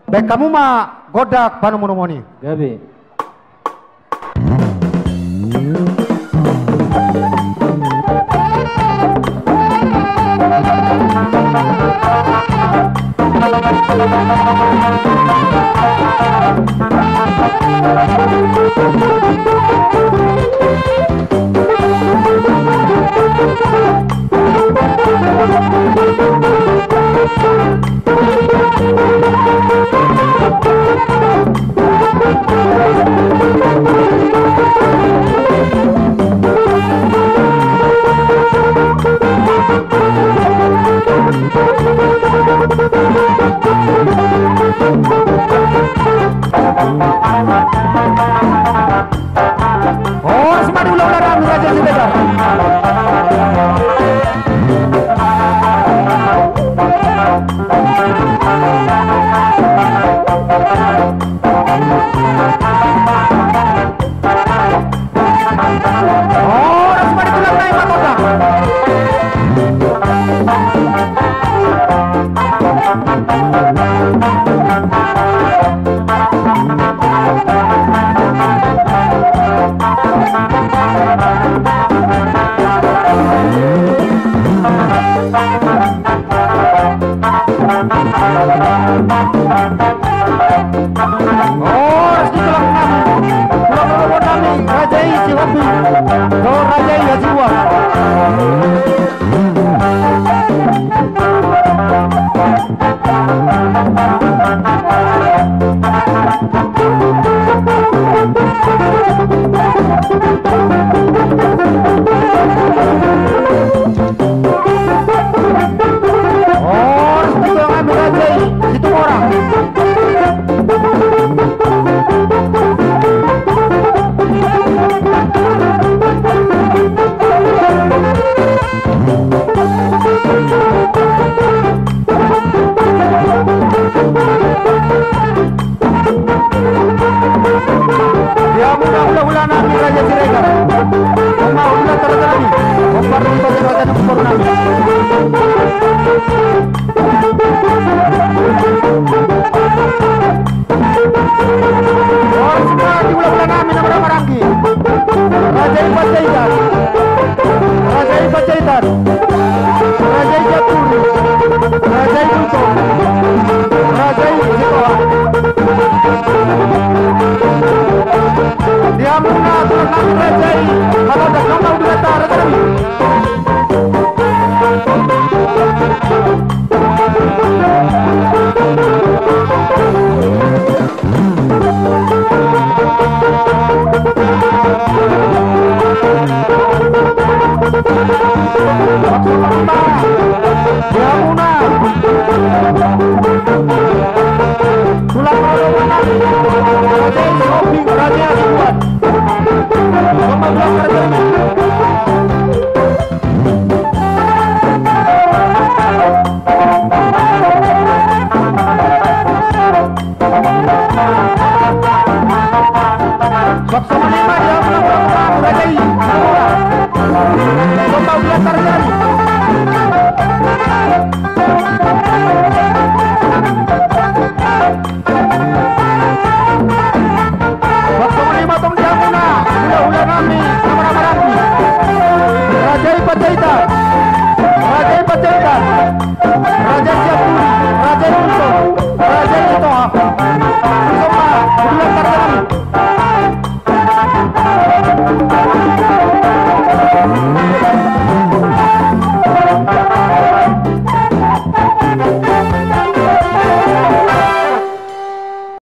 Baik kamu mah godak panu monomoni. Gabe. Oh, semua ulang-ulang Raja Siregar. Oh, semua ulang naik Matoda. Raja Siregar. Mau ulah terjadi. Komparun bagi Raja Purnami. Oh, semua di bulan kami nama Marangi. Raja Ipacaitan. Raja Ipacaitan. Raja Ijapuri. Raja Ibuto. Raja Ijitoa. Dia muna turun kami rajai. Kalau dah kau udah tar kami. Dia muna. Tulang orang Raja shopping Raja Suwan. Sama belakang Raja. Bab sama lima dia belakang Raja ini. Sama belakang Raja. Raja Ipacaitan, Raja Ipacaitan, Raja Siapuri, Raja Ibuto, Raja Ijitoa.